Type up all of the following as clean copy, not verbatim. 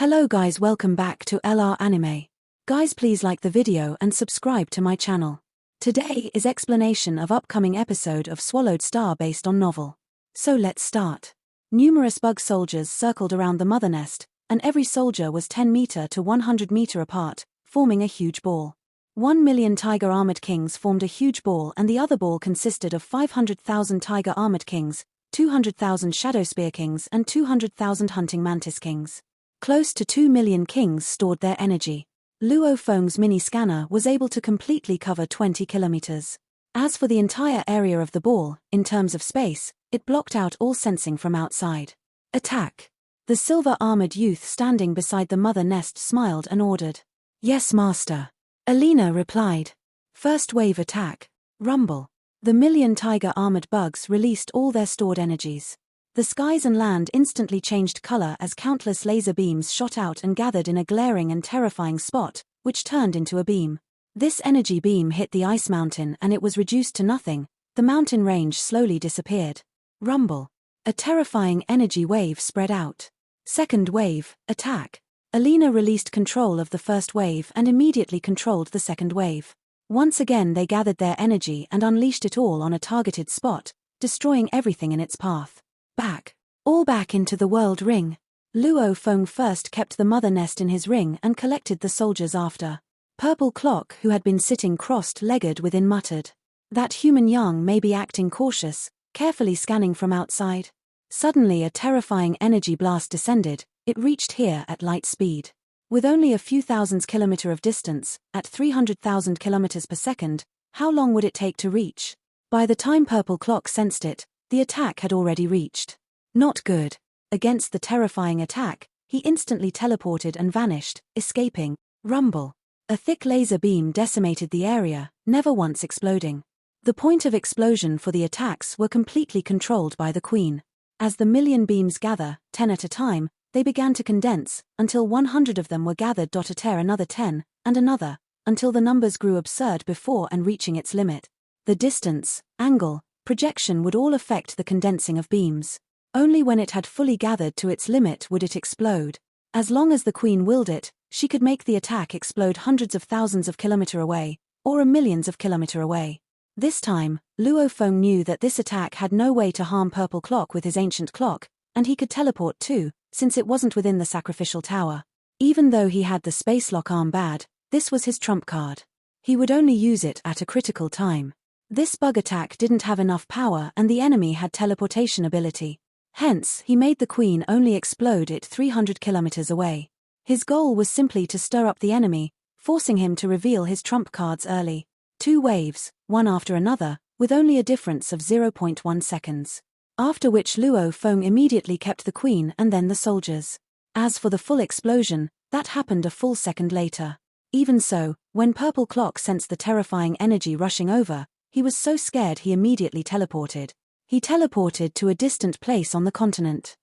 Hello guys, welcome back to LR Anime. Guys, please like the video and subscribe to my channel. Today is explanation of upcoming episode of Swallowed Star based on novel. So let's start. Numerous bug soldiers circled around the mother nest, and every soldier was 10 meter to 100 meter apart, forming a huge ball. 1 million tiger armored kings formed a huge ball, and the other ball consisted of 500,000 tiger armored kings, 200,000 shadow spear kings and 200,000 hunting mantis kings. Close to 2 million kings stored their energy. Luo Feng's mini-scanner was able to completely cover 20 kilometers. As for the entire area of the ball, in terms of space, it blocked out all sensing from outside. Attack! The silver-armored youth standing beside the mother nest smiled and ordered. Yes, master. Alina replied. First wave attack. Rumble. The million tiger-armored bugs released all their stored energies. The skies and land instantly changed color as countless laser beams shot out and gathered in a glaring and terrifying spot, which turned into a beam. This energy beam hit the ice mountain and it was reduced to nothing. The mountain range slowly disappeared. Rumble. A terrifying energy wave spread out. Second wave, attack. Alina released control of the first wave and immediately controlled the second wave. Once again they gathered their energy and unleashed it all on a targeted spot, destroying everything in its path. Back. All back into the world ring. Luo Feng first kept the mother nest in his ring and collected the soldiers after. Purple Clock, who had been sitting crossed-legged within, muttered. That human Yang may be acting cautious, carefully scanning from outside. Suddenly a terrifying energy blast descended. It reached here at light speed. With only a few thousands kilometer of distance, at 300,000 kilometers per second, how long would it take to reach? By the time Purple Clock sensed it, the attack had already reached. Not good. Against the terrifying attack, he instantly teleported and vanished, escaping. Rumble. A thick laser beam decimated the area, never once exploding. The point of explosion for the attacks were completely controlled by the Queen. As the million beams gather, 10 at a time, they began to condense, until 100 of them were gathered to tear another 10, and another, until the numbers grew absurd before and reaching its limit. The distance, angle, projection would all affect the condensing of beams. Only when it had fully gathered to its limit would it explode. As long as the Queen willed it, she could make the attack explode hundreds of thousands of kilometers away, or a millions of kilometers away. This time, Luo Feng knew that this attack had no way to harm Purple Clock with his ancient clock, and he could teleport too, since it wasn't within the sacrificial tower. Even though he had the space lock arm bad, this was his trump card. He would only use it at a critical time. This bug attack didn't have enough power and the enemy had teleportation ability. Hence, he made the Queen only explode it 300 kilometers away. His goal was simply to stir up the enemy, forcing him to reveal his trump cards early. 2 waves, one after another, with only a difference of 0.1 seconds. After which Luo Feng immediately kept the Queen and then the soldiers. As for the full explosion, that happened a full second later. Even so, when Purple Clock sensed the terrifying energy rushing over, he was so scared he immediately teleported. He teleported to a distant place on the continent.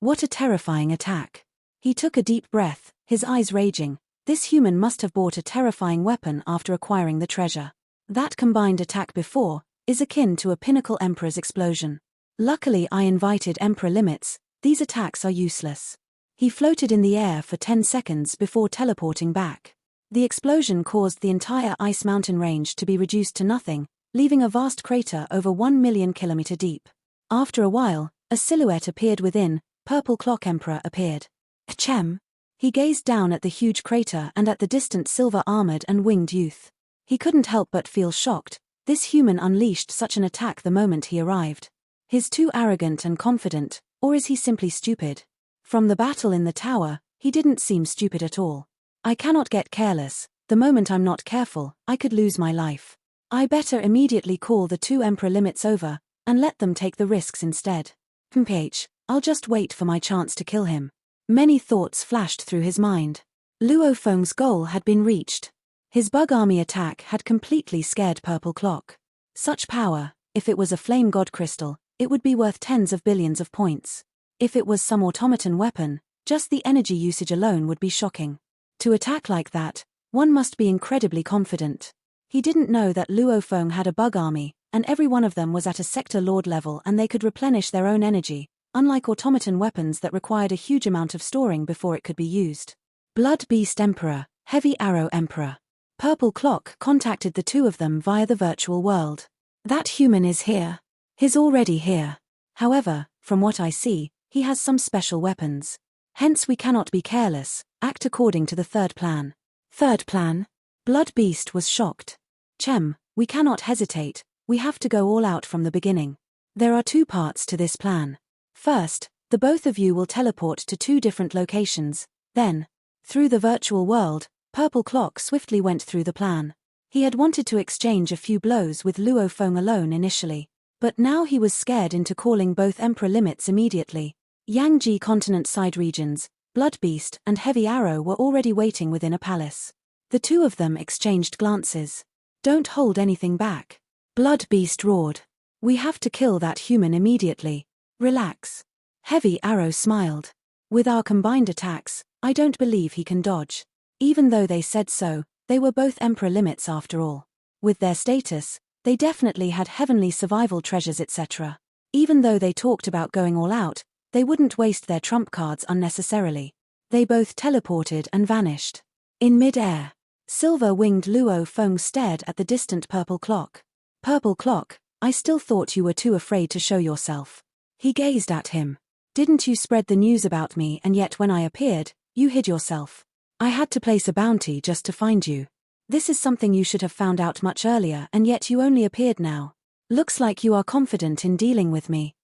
What a terrifying attack. He took a deep breath, his eyes raging. This human must have bought a terrifying weapon after acquiring the treasure. That combined attack before is akin to a Pinnacle Emperor's explosion. Luckily I invited Emperor limits, these attacks are useless. He floated in the air for 10 seconds before teleporting back. The explosion caused the entire ice mountain range to be reduced to nothing, leaving a vast crater over 1 million kilometer deep. After a while, a silhouette appeared within. Purple Clock Emperor appeared. Achem! He gazed down at the huge crater and at the distant silver-armored and winged youth. He couldn't help but feel shocked. This human unleashed such an attack the moment he arrived. He's too arrogant and confident, or is he simply stupid? From the battle in the tower, he didn't seem stupid at all. I cannot get careless. The moment I'm not careful, I could lose my life. I better immediately call the 2 Emperor limits over, and let them take the risks instead. I'll just wait for my chance to kill him. Many thoughts flashed through his mind. Luo Feng's goal had been reached. His bug army attack had completely scared Purple Clock. Such power, if it was a flame god crystal, it would be worth tens of billions of points. If it was some automaton weapon, just the energy usage alone would be shocking. To attack like that, one must be incredibly confident. He didn't know that Luo Feng had a bug army, and every one of them was at a sector lord level and they could replenish their own energy, unlike automaton weapons that required a huge amount of storing before it could be used. Blood Beast Emperor, Heavy Arrow Emperor. Purple Clock contacted the two of them via the virtual world. That human is here. He's already here. However, from what I see, he has some special weapons. Hence we cannot be careless, act according to the third plan. Third plan? Blood Beast was shocked. Chem, we cannot hesitate, we have to go all out from the beginning. There are two parts to this plan. First, the both of you will teleport to two different locations, then, through the virtual world, Purple Clock swiftly went through the plan. He had wanted to exchange a few blows with Luo Feng alone initially, but now he was scared into calling both Emperor limits immediately. Yangji continent side regions, Blood Beast and Heavy Arrow were already waiting within a palace. The two of them exchanged glances. Don't hold anything back. Blood Beast roared. We have to kill that human immediately. Relax. Heavy Arrow smiled. With our combined attacks, I don't believe he can dodge. Even though they said so, they were both Emperor limits after all. With their status, they definitely had heavenly survival treasures etc. Even though they talked about going all out, they wouldn't waste their trump cards unnecessarily. They both teleported and vanished. In mid-air, silver-winged Luo Feng stared at the distant Purple Clock. Purple Clock, I still thought you were too afraid to show yourself. He gazed at him. Didn't you spread the news about me and yet when I appeared, you hid yourself? I had to place a bounty just to find you. This is something you should have found out much earlier and yet you only appeared now. Looks like you are confident in dealing with me.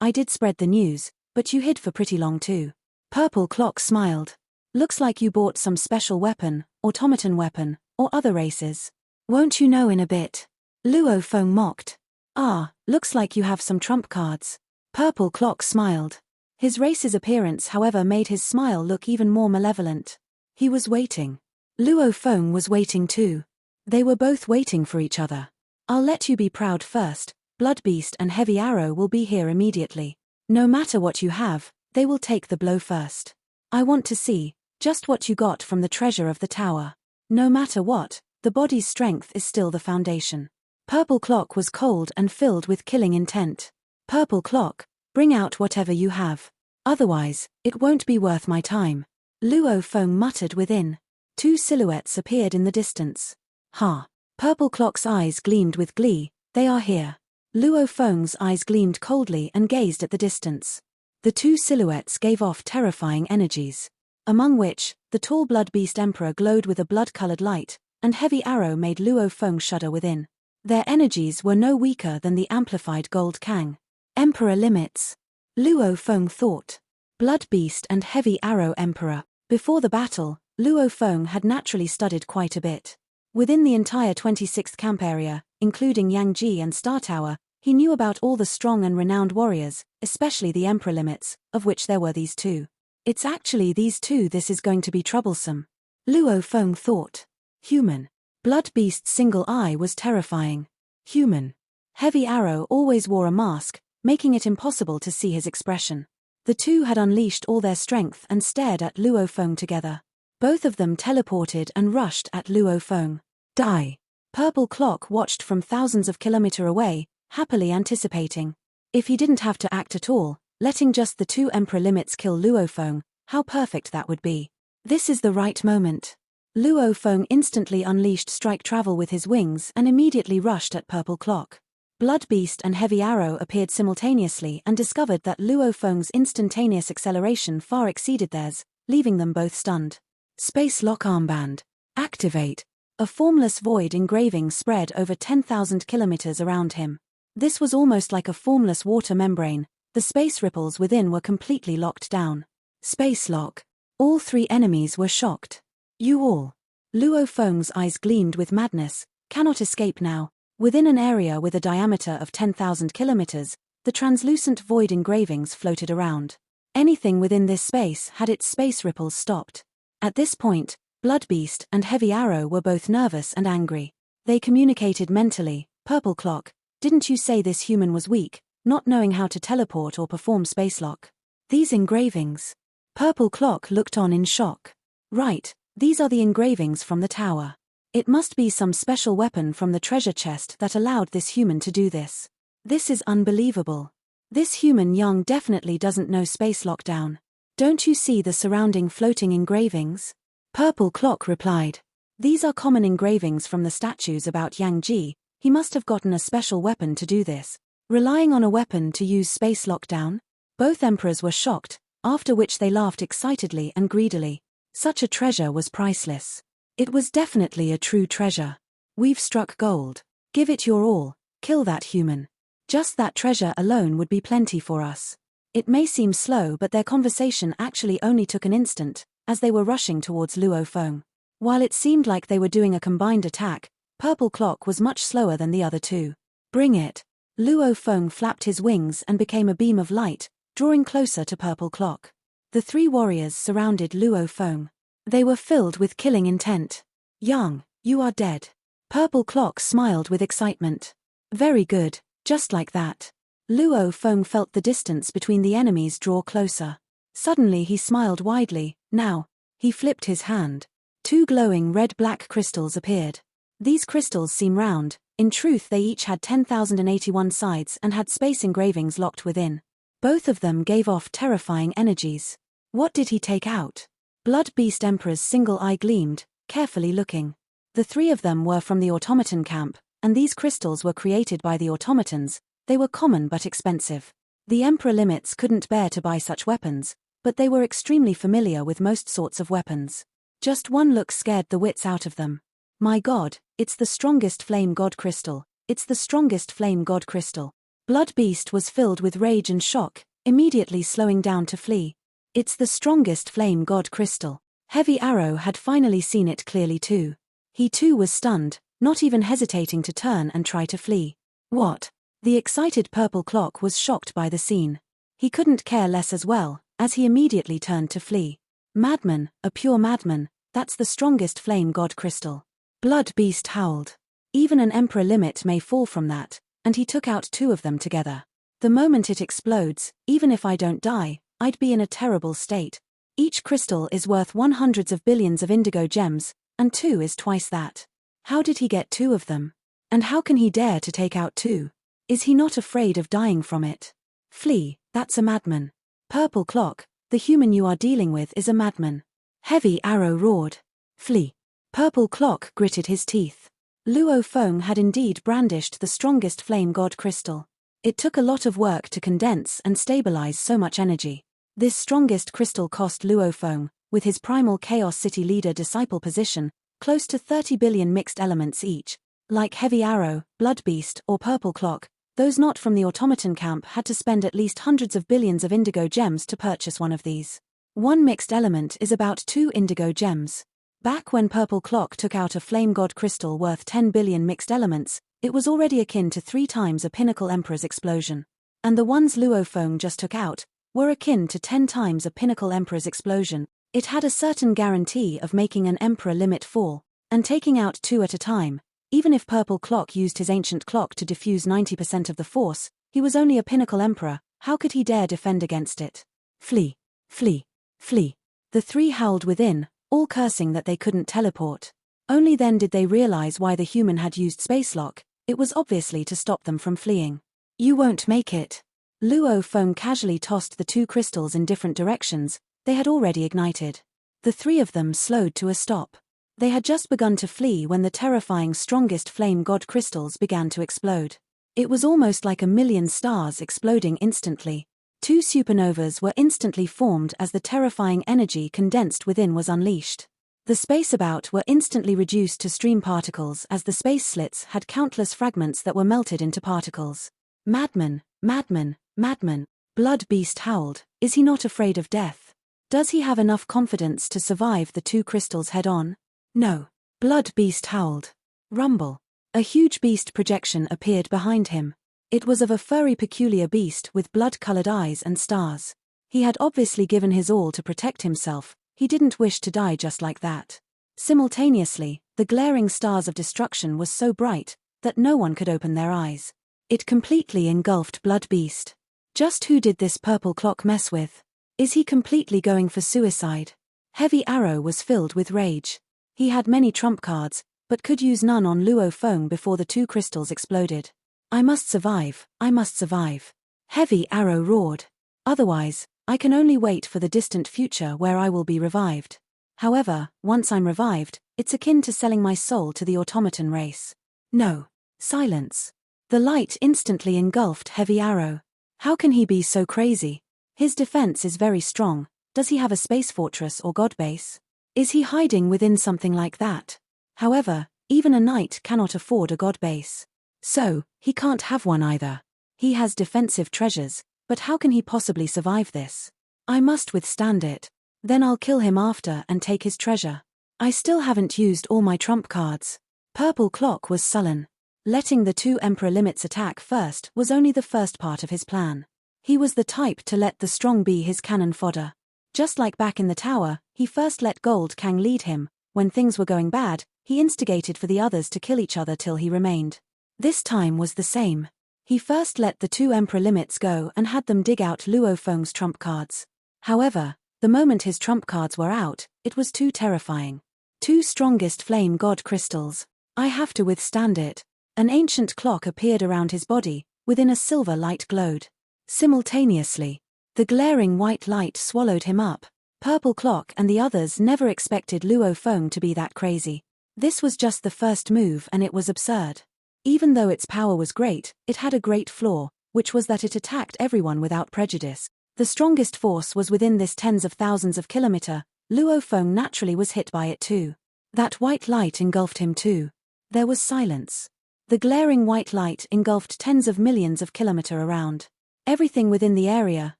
I did spread the news, but you hid for pretty long too. Purple Clock smiled. Looks like you bought some special weapon, automaton weapon, or other races. Won't you know in a bit? Luo Feng mocked. Ah, looks like you have some trump cards. Purple Clock smiled. His race's appearance however made his smile look even more malevolent. He was waiting. Luo Feng was waiting too. They were both waiting for each other. I'll let you be proud first. Blood Beast and Heavy Arrow will be here immediately. No matter what you have, they will take the blow first. I want to see just what you got from the treasure of the tower. No matter what, the body's strength is still the foundation. Purple Clock was cold and filled with killing intent. Purple Clock, bring out whatever you have. Otherwise, it won't be worth my time. Luo Feng muttered within. Two silhouettes appeared in the distance. Ha! Purple Clock's eyes gleamed with glee. They are here. Luo Feng's eyes gleamed coldly and gazed at the distance. The two silhouettes gave off terrifying energies, among which, the tall Blood Beast Emperor glowed with a blood-colored light, and Heavy Arrow made Luo Feng shudder within. Their energies were no weaker than the amplified Gold Kang. Emperor limits. Luo Feng thought. Blood Beast and Heavy Arrow Emperor. Before the battle, Luo Feng had naturally studied quite a bit. Within the entire 26th camp area, including Yangji and Star Tower, he knew about all the strong and renowned warriors, especially the Emperor limits, of which there were these two. It's actually these two this is going to be troublesome. Luo Feng thought. Human. Blood Beast's single eye was terrifying. Human. Heavy Arrow always wore a mask, making it impossible to see his expression. The two had unleashed all their strength and stared at Luo Feng together. Both of them teleported and rushed at Luo Feng. Die. Purple Clock watched from thousands of kilometers away, happily anticipating. If he didn't have to act at all, letting just the two Emperor limits kill Luo Feng, how perfect that would be. This is the right moment. Luo Feng instantly unleashed Strike Travel with his wings and immediately rushed at Purple Clock. Blood Beast and Heavy Arrow appeared simultaneously and discovered that Luo Feng's instantaneous acceleration far exceeded theirs, leaving them both stunned. Space Lock Armband. Activate. A formless void engraving spread over 10,000 kilometers around him. This was almost like a formless water membrane. The space ripples within were completely locked down. Space Lock. All three enemies were shocked. You all. Luo Feng's eyes gleamed with madness. Cannot escape now. Within an area with a diameter of 10,000 kilometers, the translucent void engravings floated around. Anything within this space had its space ripples stopped. At this point, Blood Beast and Heavy Arrow were both nervous and angry. They communicated mentally. Purple Clock, didn't you say this human was weak, not knowing how to teleport or perform space lock? These engravings. Purple Clock looked on in shock. Right, these are the engravings from the tower. It must be some special weapon from the treasure chest that allowed this human to do this. This is unbelievable. This human Yang definitely doesn't know space lockdown. Don't you see the surrounding floating engravings? Purple Clock replied. These are common engravings from the statues about Yangji. He must have gotten a special weapon to do this. Relying on a weapon to use space lockdown? Both emperors were shocked, after which they laughed excitedly and greedily. Such a treasure was priceless. It was definitely a true treasure. We've struck gold. Give it your all, kill that human. Just that treasure alone would be plenty for us. It may seem slow, but their conversation actually only took an instant, as they were rushing towards Luo Feng. While it seemed like they were doing a combined attack, Purple Clock was much slower than the other two. Bring it. Luo Feng flapped his wings and became a beam of light, drawing closer to Purple Clock. The three warriors surrounded Luo Feng. They were filled with killing intent. Yang, you are dead. Purple Clock smiled with excitement. Very good. Just like that. Luo Feng felt the distance between the enemies draw closer. Suddenly he smiled widely. Now, he flipped his hand. Two glowing red-black crystals appeared. These crystals seem round. In truth, they each had 10,081 sides and had space engravings locked within. Both of them gave off terrifying energies. What did he take out? Blood Beast Emperor's single eye gleamed, carefully looking. The three of them were from the Automatan camp, and these crystals were created by the automatons. They were common but expensive. The Emperor limits couldn't bear to buy such weapons, but they were extremely familiar with most sorts of weapons. Just one look scared the wits out of them. My God, it's the strongest flame god crystal. It's the strongest flame god crystal. Blood Beast was filled with rage and shock, immediately slowing down to flee. It's the strongest flame god crystal. Heavy Arrow had finally seen it clearly too. He too was stunned, not even hesitating to turn and try to flee. What? The excited Purple Clock was shocked by the scene. He couldn't care less as well, as he immediately turned to flee. Madman, a pure madman, that's the strongest flame god crystal. Blood Beast howled. Even an Emperor limit may fall from that, and he took out two of them together. The moment it explodes, even if I don't die, I'd be in a terrible state. Each crystal is worth hundreds of billions of indigo gems, and two is twice that. How did he get two of them? And how can he dare to take out two? Is he not afraid of dying from it? Flee, that's a madman. Purple Clock, the human you are dealing with is a madman. Heavy Arrow roared. Flee. Purple Clock gritted his teeth. Luo Feng had indeed brandished the strongest flame god crystal. It took a lot of work to condense and stabilize so much energy. This strongest crystal cost Luo Feng, with his primal Chaos City leader disciple position, close to 30 billion mixed elements each. Like Heavy Arrow, Blood Beast, or Purple Clock, those not from the automaton camp had to spend at least hundreds of billions of indigo gems to purchase one of these. One mixed element is about 2 indigo gems. Back when Purple Clock took out a flame god crystal worth 10 billion mixed elements, it was already akin to 3 times a Pinnacle Emperor's explosion. And the ones Luo Feng just took out were akin to 10 times a Pinnacle Emperor's explosion. It had a certain guarantee of making an Emperor limit fall, and taking out 2 at a time. Even if Purple Clock used his ancient clock to diffuse 90% of the force, he was only a Pinnacle Emperor. How could he dare defend against it? Flee. Flee. Flee. The three howled within, all cursing that they couldn't teleport. Only then did they realize why the human had used space lock. It was obviously to stop them from fleeing. You won't make it. Luo Feng casually tossed the 2 crystals in different directions. They had already ignited. The 3 of them slowed to a stop. They had just begun to flee when the terrifying strongest flame god crystals began to explode. It was almost like a million stars exploding instantly. 2 supernovas were instantly formed as the terrifying energy condensed within was unleashed. The space about were instantly reduced to stream particles as the space slits had countless fragments that were melted into particles. Madman, madman, madman. Blood Beast howled. Is he not afraid of death? Does he have enough confidence to survive the 2 crystals head-on? No. Blood Beast howled. Rumble. A huge beast projection appeared behind him. It was of a furry peculiar beast with blood-colored eyes and stars. He had obviously given his all to protect himself. He didn't wish to die just like that. Simultaneously, the glaring stars of destruction was so bright that no one could open their eyes. It completely engulfed Blood Beast. Just who did this Purple Clock mess with? Is he completely going for suicide? Heavy Arrow was filled with rage. He had many trump cards, but could use none on Luo Feng before the 2 crystals exploded. I must survive, I must survive. Heavy Arrow roared. Otherwise, I can only wait for the distant future where I will be revived. However, once I'm revived, it's akin to selling my soul to the automaton race. No. Silence. The light instantly engulfed Heavy Arrow. How can he be so crazy? His defense is very strong. Does he have a space fortress or god base? Is he hiding within something like that? However, even a knight cannot afford a god base. So, he can't have one either. He has defensive treasures, but how can he possibly survive this? I must withstand it. Then I'll kill him after and take his treasure. I still haven't used all my trump cards. Purple Clock was sullen. Letting the 2 Emperor Limits attack first was only the first part of his plan. He was the type to let the strong be his cannon fodder. Just like back in the tower, he first let Gold Kang lead him. When things were going bad, he instigated for the others to kill each other till he remained. This time was the same. He first let the 2 Emperor Limits go and had them dig out Luo Feng's trump cards. However, the moment his trump cards were out, it was too terrifying. 2 strongest flame god crystals. I have to withstand it. An ancient clock appeared around his body, within a silver light glowed. Simultaneously, the glaring white light swallowed him up. Purple Clock and the others never expected Luo Feng to be that crazy. This was just the first move and it was absurd. Even though its power was great, it had a great flaw, which was that it attacked everyone without prejudice. The strongest force was within this tens of thousands of kilometer. Luo Feng naturally was hit by it too. That white light engulfed him too. There was silence. The glaring white light engulfed tens of millions of kilometer around. Everything within the area,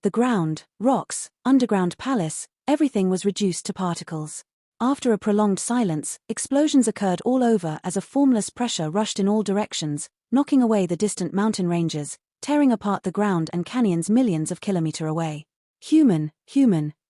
the ground, rocks, underground palace, everything was reduced to particles. After a prolonged silence, explosions occurred all over as a formless pressure rushed in all directions, knocking away the distant mountain ranges, tearing apart the ground and canyons millions of kilometers away. Human,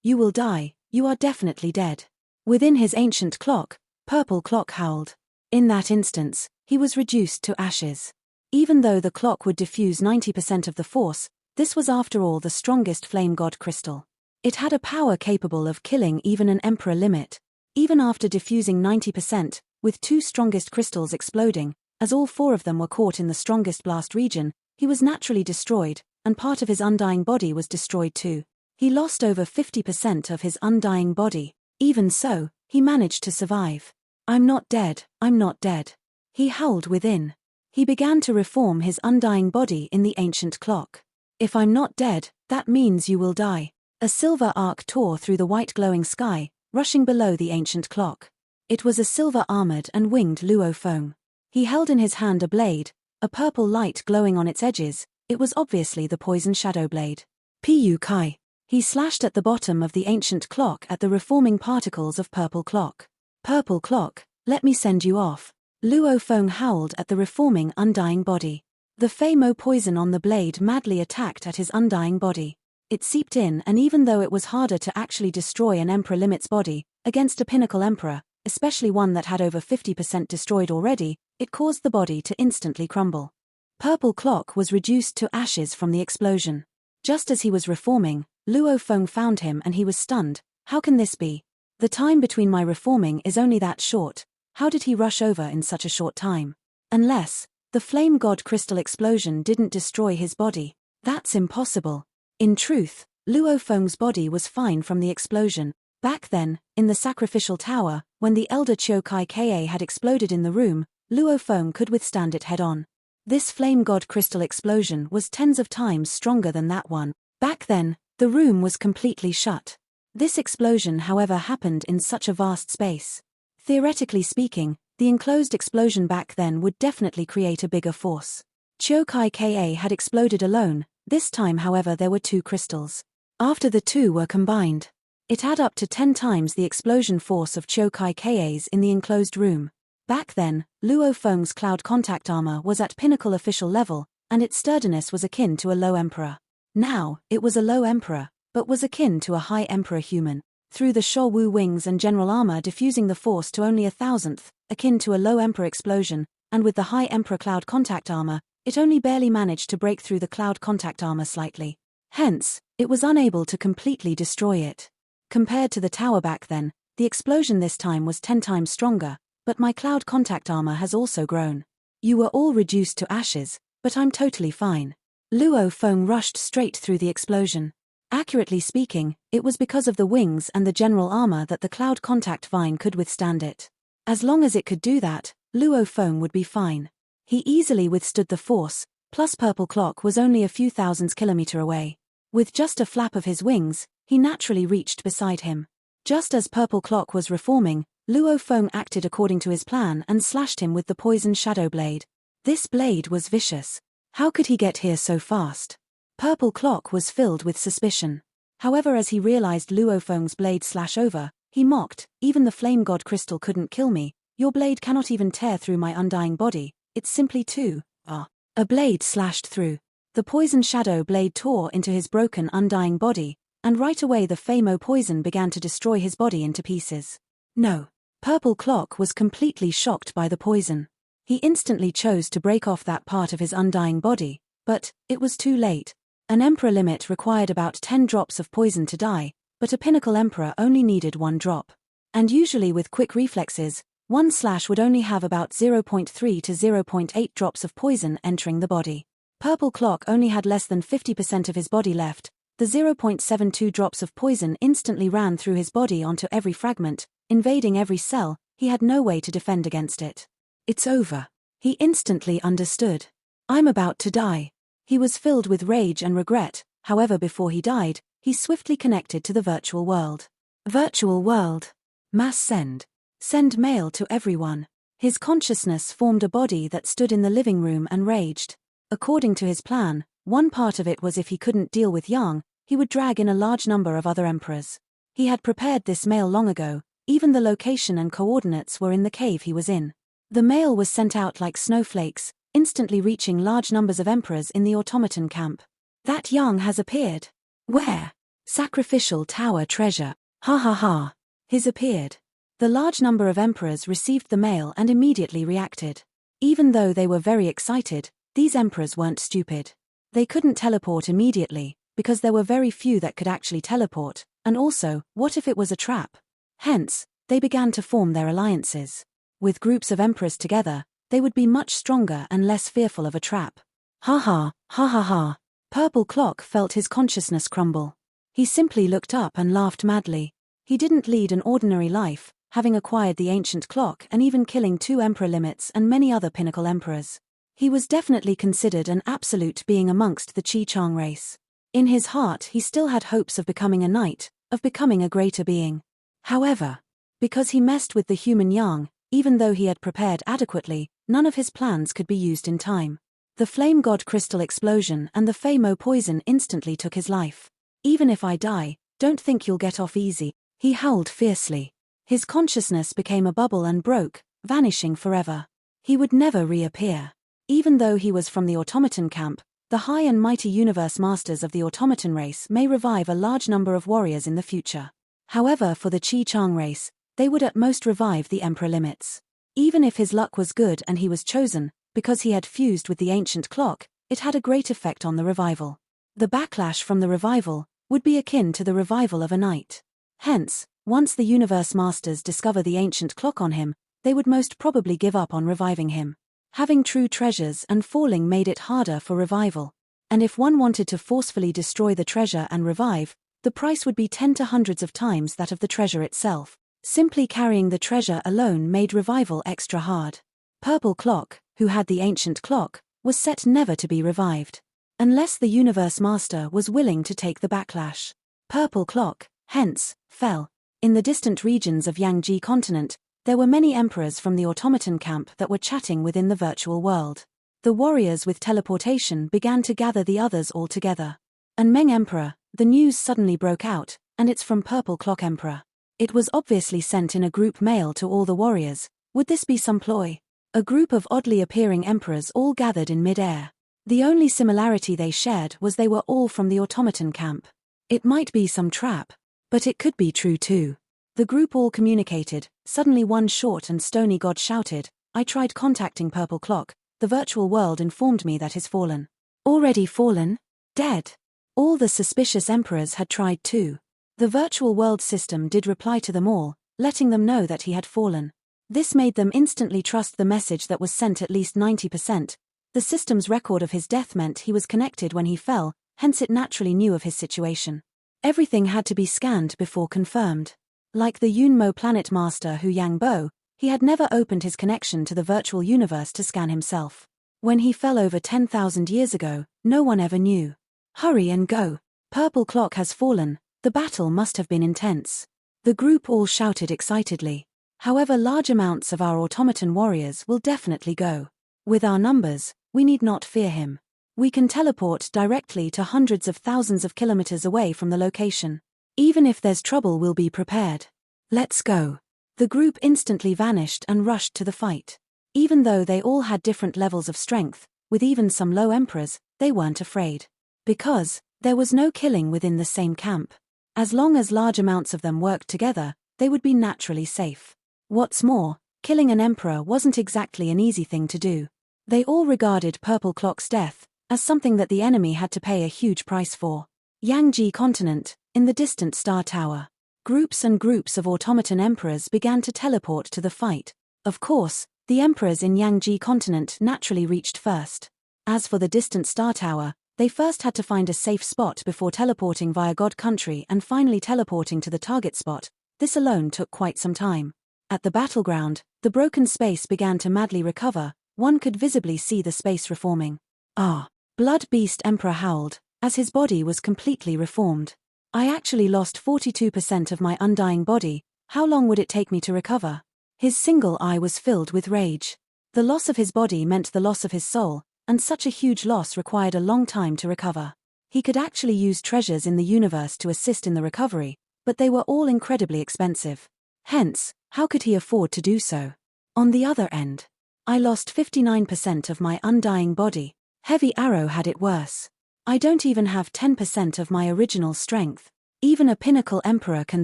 you will die, you are definitely dead. Within his ancient clock, Purple Clock howled. In that instance, he was reduced to ashes. Even though the clock would diffuse 90% of the force, this was after all the strongest flame god crystal. It had a power capable of killing even an Emperor Limit. Even after diffusing 90%, with 2 strongest crystals exploding, as all 4 of them were caught in the strongest blast region, he was naturally destroyed, and part of his undying body was destroyed too. He lost over 50% of his undying body. Even so, he managed to survive. I'm not dead, I'm not dead. He howled within. He began to reform his undying body in the ancient clock. If I'm not dead, that means you will die. A silver arc tore through the white glowing sky, rushing below the ancient clock. It was a silver-armored and winged Luo Feng. He held in his hand a blade, a purple light glowing on its edges. It was obviously the poison shadow blade. Pu Kai. He slashed at the bottom of the ancient clock at the reforming particles of Purple Clock. Purple Clock, let me send you off. Luo Feng howled at the reforming undying body. The Fei Mo poison on the blade madly attacked at his undying body. It seeped in, and even though it was harder to actually destroy an Emperor Limit's body, against a pinnacle emperor, especially one that had over 50% destroyed already, it caused the body to instantly crumble. Purple Clock was reduced to ashes from the explosion. Just as he was reforming, Luo Feng found him and he was stunned. How can this be? The time between my reforming is only that short. How did he rush over in such a short time? Unless the Flame God Crystal explosion didn't destroy his body. That's impossible. In truth, Luo Feng's body was fine from the explosion. Back then, in the sacrificial tower, when the elder Chokai Ka had exploded in the room, Luo Feng could withstand it head-on. This Flame God Crystal explosion was tens of times stronger than that one. Back then, the room was completely shut. This explosion, however, happened in such a vast space. Theoretically speaking, the enclosed explosion back then would definitely create a bigger force. Chokai Ka had exploded alone. This time, however, there were 2 crystals. After the 2 were combined, it had up to 10 times the explosion force of Chokai Ka's in the enclosed room. Back then, Luo Feng's cloud contact armor was at pinnacle official level, and its sturdiness was akin to a low emperor. Now, it was a low emperor, but was akin to a high emperor human. Through the Shou Wu wings and general armor diffusing the force to only 1,000th, akin to a low emperor explosion, and with the high emperor cloud contact armor, it only barely managed to break through the cloud contact armor slightly. Hence, it was unable to completely destroy it. Compared to the tower back then, the explosion this time was 10 times stronger, but my cloud contact armor has also grown. You were all reduced to ashes, but I'm totally fine. Luo Feng rushed straight through the explosion. Accurately speaking, it was because of the wings and the general armor that the cloud contact vine could withstand it. As long as it could do that, Luo Feng would be fine. He easily withstood the force, plus Purple Clock was only a few thousands kilometers away. With just a flap of his wings, he naturally reached beside him. Just as Purple Clock was reforming, Luo Feng acted according to his plan and slashed him with the poison shadow blade. This blade was vicious. How could he get here so fast? Purple Clock was filled with suspicion. However, as he realized Luo Feng's blade slash over, he mocked, "Even the flame god crystal couldn't kill me. Your blade cannot even tear through my undying body. It's simply too..." A blade slashed through. The poison shadow blade tore into his broken undying body, and right away the Famo poison began to destroy his body into pieces. No. Purple Clock was completely shocked by the poison. He instantly chose to break off that part of his undying body, but it was too late. An emperor limit required about 10 drops of poison to die, but a pinnacle emperor only needed 1 drop. And usually with quick reflexes, one slash would only have about 0.3 to 0.8 drops of poison entering the body. Purple Clock only had less than 50% of his body left. The 0.72 drops of poison instantly ran through his body onto every fragment, invading every cell. He had no way to defend against it. It's over. He instantly understood. I'm about to die. He was filled with rage and regret. However, before he died, he swiftly connected to the virtual world. Virtual world. Mass send. Send mail to everyone. His consciousness formed a body that stood in the living room and raged. According to his plan, one part of it was if he couldn't deal with Yang, he would drag in a large number of other emperors. He had prepared this mail long ago. Even the location and coordinates were in the cave he was in. The mail was sent out like snowflakes, instantly reaching large numbers of emperors in the Automatan camp. That Yang has appeared. Where? Sacrificial tower treasure. Ha ha ha. His appeared. The large number of emperors received the mail and immediately reacted. Even though they were very excited, these emperors weren't stupid. They couldn't teleport immediately, because there were very few that could actually teleport, and also, what if it was a trap? Hence, they began to form their alliances. With groups of emperors together, they would be much stronger and less fearful of a trap. Ha ha, ha ha ha. Purple Clock felt his consciousness crumble. He simply looked up and laughed madly. He didn't lead an ordinary life, having acquired the ancient clock and even killing 2 emperor limits and many other pinnacle emperors. He was definitely considered an absolute being amongst the Chi-Chang race. In his heart he still had hopes of becoming a knight, of becoming a greater being. However, because he messed with the human Yang, even though he had prepared adequately, none of his plans could be used in time. The flame god crystal explosion and the Famo poison instantly took his life. Even if I die, don't think you'll get off easy, he howled fiercely. His consciousness became a bubble and broke, vanishing forever. He would never reappear. Even though he was from the Automatan camp, the high and mighty universe masters of the Automatan race may revive a large number of warriors in the future. However, for the Chi-Chang race, they would at most revive the emperor limits. Even if his luck was good and he was chosen, because he had fused with the ancient clock, it had a great effect on the revival. The backlash from the revival would be akin to the revival of a knight. Hence, once the universe masters discover the ancient clock on him, they would most probably give up on reviving him. Having true treasures and falling made it harder for revival. And if one wanted to forcefully destroy the treasure and revive, the price would be 10 to hundreds of times that of the treasure itself. Simply carrying the treasure alone made revival extra hard. Purple Clock, who had the ancient clock, was set never to be revived. Unless the universe master was willing to take the backlash. Purple Clock, hence, fell. In the distant regions of Yangji continent, there were many emperors from the Automatan camp that were chatting within the virtual world. The warriors with teleportation began to gather the others all together. And Meng Emperor, the news suddenly broke out, and it's from Purple Clock Emperor. It was obviously sent in a group mail to all the warriors. Would this be some ploy? A group of oddly appearing emperors all gathered in mid-air. The only similarity they shared was they were all from the Automatan camp. It might be some trap, but it could be true too. The group all communicated. Suddenly one short and stony god shouted, "I tried contacting Purple Clock. The virtual world informed me that he's fallen." Already fallen? Dead? All the suspicious emperors had tried too. The virtual world system did reply to them all, letting them know that he had fallen. This made them instantly trust the message that was sent at least 90%. The system's record of his death meant he was connected when he fell, hence it naturally knew of his situation. Everything had to be scanned before confirmed. Like the Yunmo planet master Hu Yangbo, he had never opened his connection to the virtual universe to scan himself. When he fell over 10,000 years ago, no one ever knew. Hurry and go. Purple clock has fallen. The battle must have been intense. The group all shouted excitedly. However, large amounts of our automaton warriors will definitely go. With our numbers, we need not fear him. We can teleport directly to hundreds of thousands of kilometers away from the location. Even if there's trouble, we'll be prepared. Let's go. The group instantly vanished and rushed to the fight. Even though they all had different levels of strength, with even some low emperors, they weren't afraid. Because there was no killing within the same camp. As long as large amounts of them worked together, they would be naturally safe. What's more, killing an emperor wasn't exactly an easy thing to do. They all regarded Purple Clock's death as something that the enemy had to pay a huge price for. Yangji continent, in the distant star tower. Groups and groups of automaton emperors began to teleport to the fight. Of course, the emperors in Yangji continent naturally reached first. As for the distant star tower, they first had to find a safe spot before teleporting via God Country and finally teleporting to the target spot. This alone took quite some time. At the battleground, the broken space began to madly recover. One could visibly see the space reforming. Ah! Blood Beast Emperor howled, as his body was completely reformed. I actually lost 42% of my undying body. How long would it take me to recover? His single eye was filled with rage. The loss of his body meant the loss of his soul, and such a huge loss required a long time to recover. He could actually use treasures in the universe to assist in the recovery, but they were all incredibly expensive. Hence, how could he afford to do so? On the other end, I lost 59% of my undying body. Heavy Arrow had it worse. I don't even have 10% of my original strength. Even a pinnacle emperor can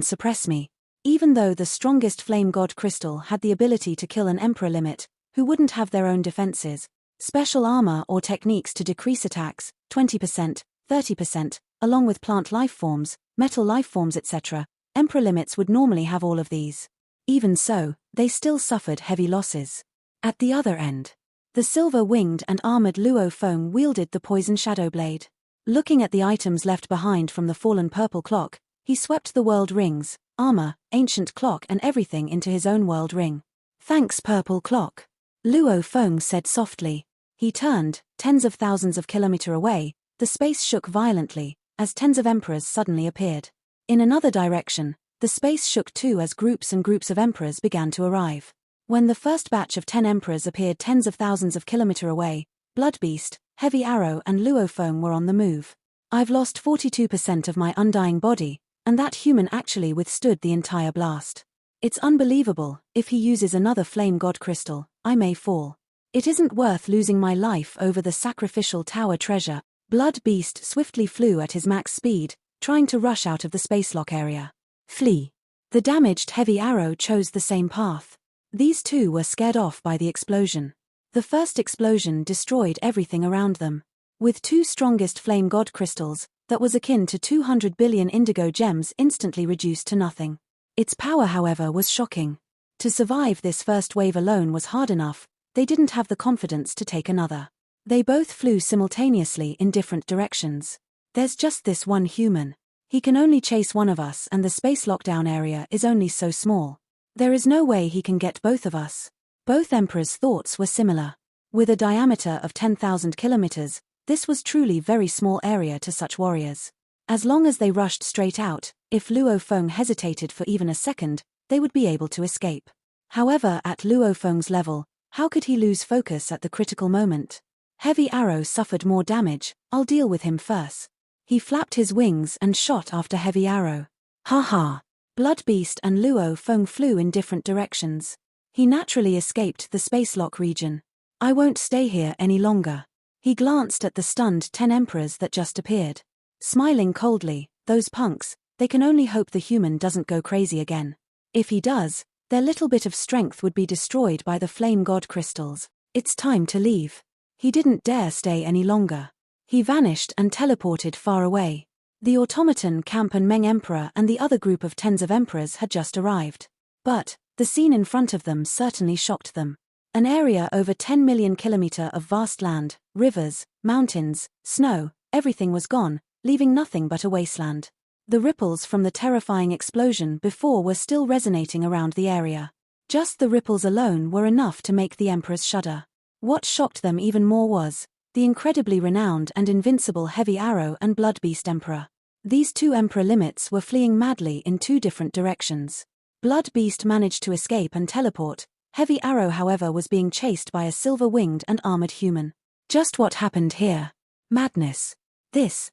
suppress me. Even though the strongest flame god crystal had the ability to kill an emperor limit, who wouldn't have their own defenses, special armor or techniques to decrease attacks, 20%, 30%, along with plant life forms, metal life forms etc., emperor limits would normally have all of these. Even so, they still suffered heavy losses. At the other end, the silver-winged and armored Luo Feng wielded the poison shadow blade. Looking at the items left behind from the fallen purple clock, he swept the world rings, armor, ancient clock and everything into his own world ring. Thanks, purple clock. Luo Feng said softly. He turned, tens of thousands of kilometers away. The space shook violently, as tens of emperors suddenly appeared. In another direction, the space shook too as groups and groups of emperors began to arrive. When the first batch of 10 emperors appeared tens of thousands of kilometers away, Bloodbeast, Heavy Arrow and Luo Feng were on the move. I've lost 42% of my undying body, and that human actually withstood the entire blast. It's unbelievable. If he uses another flame god crystal, I may fall. It isn't worth losing my life over the sacrificial tower treasure. Blood Beast swiftly flew at his max speed, trying to rush out of the spacelock area. Flee. The damaged Heavy Arrow chose the same path. These two were scared off by the explosion. The first explosion destroyed everything around them. With two strongest flame god crystals, that was akin to 200 billion indigo gems instantly reduced to nothing. Its power, however, was shocking. To survive this first wave alone was hard enough. They didn't have the confidence to take another. They both flew simultaneously in different directions. There's just this one human. He can only chase one of us and the space lockdown area is only so small. There is no way he can get both of us. Both emperors' thoughts were similar. With a diameter of 10,000 kilometers, this was truly very small area to such warriors. As long as they rushed straight out, if Luo Feng hesitated for even a second, they would be able to escape. However, at Luo Feng's level, how could he lose focus at the critical moment? Heavy Arrow suffered more damage. I'll deal with him first. He flapped his wings and shot after Heavy Arrow. Ha! Bloodbeast and Luo Feng flew in different directions. He naturally escaped the spacelock region. I won't stay here any longer. He glanced at the stunned 10 emperors that just appeared. Smiling coldly, those punks, they can only hope the human doesn't go crazy again. If he does, their little bit of strength would be destroyed by the flame god crystals. It's time to leave. He didn't dare stay any longer. He vanished and teleported far away. The automaton Camp and Meng Emperor and the other group of tens of emperors had just arrived. But the scene in front of them certainly shocked them. An area over 10 million kilometers of vast land, rivers, mountains, snow, everything was gone, leaving nothing but a wasteland. The ripples from the terrifying explosion before were still resonating around the area. Just the ripples alone were enough to make the emperors shudder. What shocked them even more was the incredibly renowned and invincible Heavy Arrow and Blood Beast Emperor. These two emperor limits were fleeing madly in two different directions. Blood Beast managed to escape and teleport. Heavy Arrow, however, was being chased by a silver-winged and armored human. Just what happened here? Madness. This.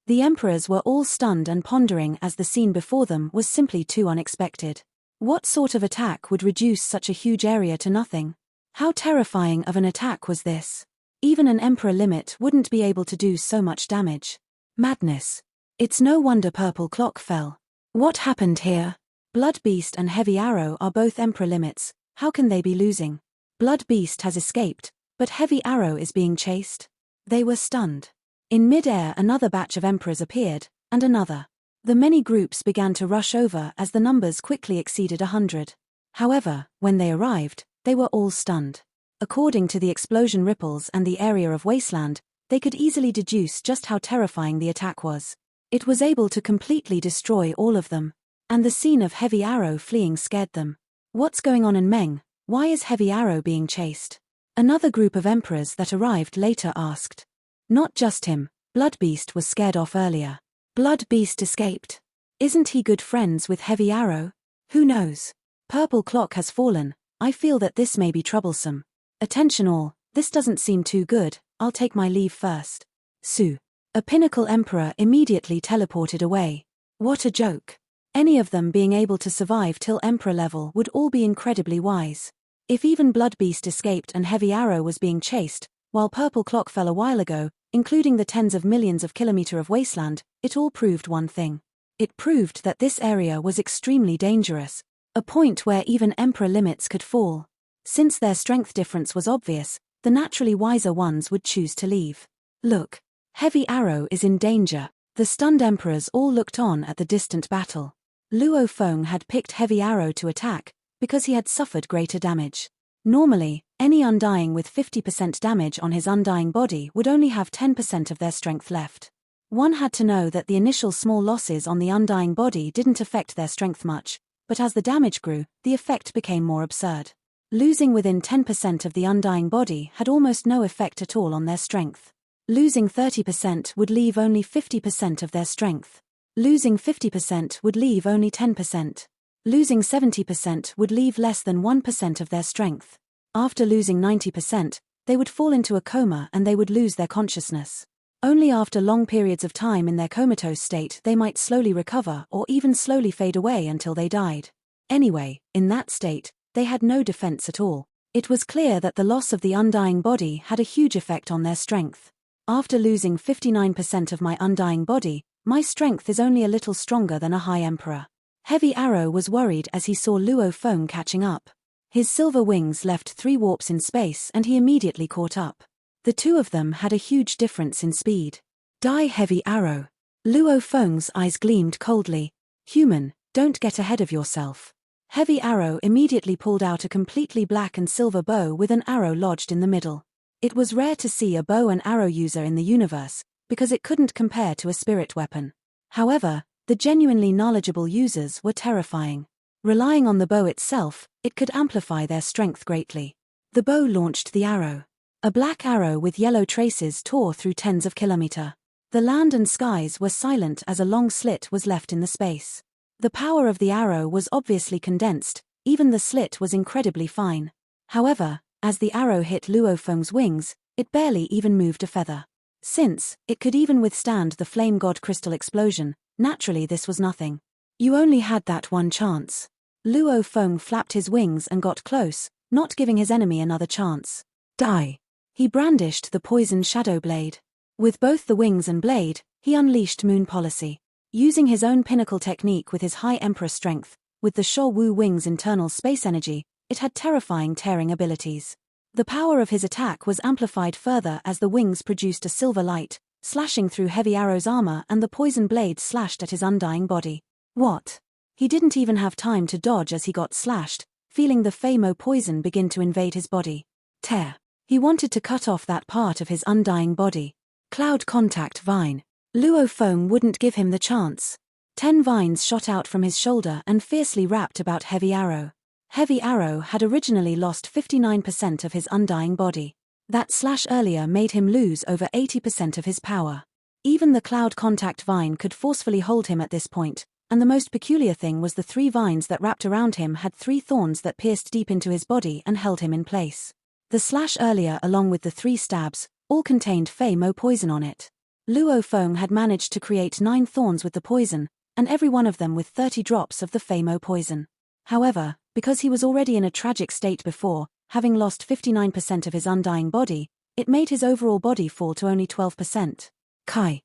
The emperors were all stunned and pondering as the scene before them was simply too unexpected. What sort of attack would reduce such a huge area to nothing? How terrifying of an attack was this? Even an emperor limit wouldn't be able to do so much damage. Madness. It's no wonder Purple Clock fell. What happened here? Blood Beast and Heavy Arrow are both emperor limits. How can they be losing? Blood Beast has escaped, but Heavy Arrow is being chased. They were stunned. In mid-air another batch of emperors appeared, and another. The many groups began to rush over as the numbers quickly exceeded 100. However, when they arrived, they were all stunned. According to the explosion ripples and the area of wasteland, they could easily deduce just how terrifying the attack was. It was able to completely destroy all of them. And the scene of Heavy Arrow fleeing scared them. What's going on in Meng? Why is Heavy Arrow being chased? Another group of emperors that arrived later asked. Not just him, Blood Beast was scared off earlier. Blood Beast escaped. Isn't he good friends with Heavy Arrow? Who knows? Purple Clock has fallen. I feel that this may be troublesome. Attention all, this doesn't seem too good, I'll take my leave first. Su. A pinnacle emperor immediately teleported away. What a joke. Any of them being able to survive till emperor level would all be incredibly wise. If even Blood Beast escaped and Heavy Arrow was being chased, while Purple Clock fell a while ago, including the tens of millions of kilometers of wasteland, it all proved one thing. It proved that this area was extremely dangerous, a point where even emperor limits could fall. Since their strength difference was obvious, the naturally wiser ones would choose to leave. Look. Heavy Arrow is in danger. The stunned emperors all looked on at the distant battle. Luo Feng had picked Heavy Arrow to attack, because he had suffered greater damage. Normally, any Undying with 50% damage on his Undying body would only have 10% of their strength left. One had to know that the initial small losses on the Undying body didn't affect their strength much, but as the damage grew, the effect became more absurd. Losing within 10% of the Undying body had almost no effect at all on their strength. Losing 30% would leave only 50% of their strength. Losing 50% would leave only 10%. Losing 70% would leave less than 1% of their strength. After losing 90%, they would fall into a coma and they would lose their consciousness. Only after long periods of time in their comatose state they might slowly recover or even slowly fade away until they died. Anyway, in that state, they had no defense at all. It was clear that the loss of the Undying body had a huge effect on their strength. After losing 59% of my Undying body, my strength is only a little stronger than a High Emperor. Heavy Arrow was worried as he saw Luo Feng catching up. His silver wings left 3 warps in space and he immediately caught up. The two of them had a huge difference in speed. Die Heavy Arrow. Luo Feng's eyes gleamed coldly. Human, don't get ahead of yourself. Heavy Arrow immediately pulled out a completely black and silver bow with an arrow lodged in the middle. It was rare to see a bow and arrow user in the universe, because it couldn't compare to a spirit weapon. However, the genuinely knowledgeable users were terrifying. Relying on the bow itself, it could amplify their strength greatly. The bow launched the arrow. A black arrow with yellow traces tore through tens of kilometers. The land and skies were silent as a long slit was left in the space. The power of the arrow was obviously condensed, even the slit was incredibly fine. However, as the arrow hit Luo Feng's wings, it barely even moved a feather. Since it could even withstand the Flame God crystal explosion, naturally this was nothing. You only had that one chance. Luo Feng flapped his wings and got close, not giving his enemy another chance. Die. He brandished the poisoned shadow blade. With both the wings and blade, he unleashed Moon Policy. Using his own pinnacle technique with his High Emperor strength, with the Sho Wu Wing's internal space energy, it had terrifying tearing abilities. The power of his attack was amplified further as the wings produced a silver light, slashing through Heavy Arrow's armor and the poison blade slashed at his undying body. What? He didn't even have time to dodge as he got slashed. feeling the Famo poison begin to invade his body. Tear. He wanted to cut off that part of his undying body. Cloud contact vine. Luo Feng wouldn't give him the chance. 10 vines shot out from his shoulder and fiercely wrapped about Heavy Arrow. Heavy Arrow had originally lost 59% of his undying body. That slash earlier made him lose over 80% of his power. Even the cloud contact vine could forcefully hold him at this point, and the most peculiar thing was the 3 vines that wrapped around him had 3 thorns that pierced deep into his body and held him in place. The slash earlier along with the 3 stabs, all contained Famo poison on it. Luo Feng had managed to create 9 thorns with the poison, and every one of them with 30 drops of the Famo poison. However, because he was already in a tragic state before, having lost 59% of his undying body, it made his overall body fall to only 12%. Kai.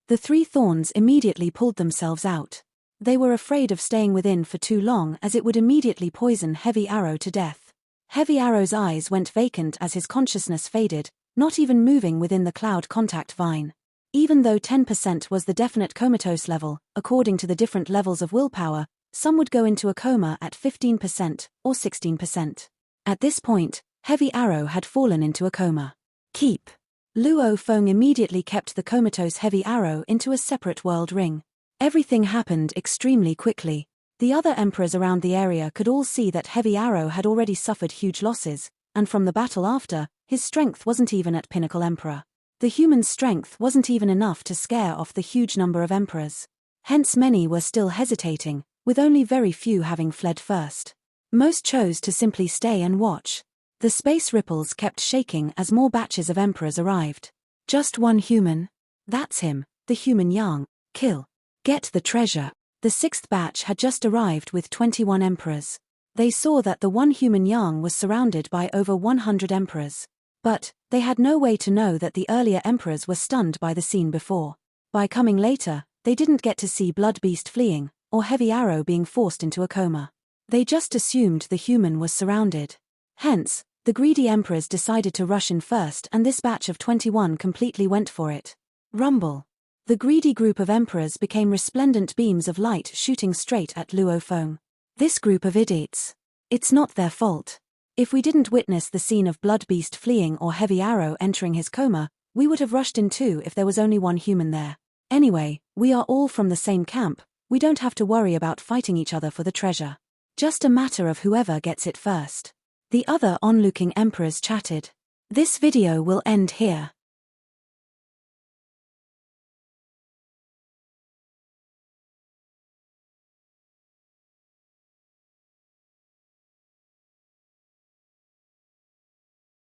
The 3 thorns immediately pulled themselves out. They were afraid of staying within for too long as it would immediately poison Heavy Arrow to death. Heavy Arrow's eyes went vacant as his consciousness faded, not even moving within the cloud contact vine. Even though 10% was the definite comatose level, according to the different levels of willpower, some would go into a coma at 15% or 16%. At this point, Heavy Arrow had fallen into a coma. Keep. Luo Feng immediately kept the comatose Heavy Arrow into a separate world ring. Everything happened extremely quickly. The other emperors around the area could all see that Heavy Arrow had already suffered huge losses, and from the battle after, his strength wasn't even at pinnacle emperor. The human strength wasn't even enough to scare off the huge number of emperors. Hence many were still hesitating, with only very few having fled first. Most chose to simply stay and watch. The space ripples kept shaking as more batches of emperors arrived. Just one human? That's him, the human Yang. Kill. Get the treasure. The 6th batch had just arrived with 21 emperors. They saw that the one human Yang was surrounded by over 100 emperors. But they had no way to know that the earlier emperors were stunned by the scene before. By coming later, they didn't get to see Blood Beast fleeing, or Heavy Arrow being forced into a coma. They just assumed the human was surrounded. Hence, the greedy emperors decided to rush in first, and this batch of 21 completely went for it. Rumble. The greedy group of emperors became resplendent beams of light shooting straight at Luo Feng. This group of idiots. It's not their fault. If we didn't witness the scene of Blood Beast fleeing or Heavy Arrow entering his coma, we would have rushed in too if there was only one human there. Anyway, we are all from the same camp, we don't have to worry about fighting each other for the treasure. Just a matter of whoever gets it first. The other onlooking emperors chatted. This video will end here.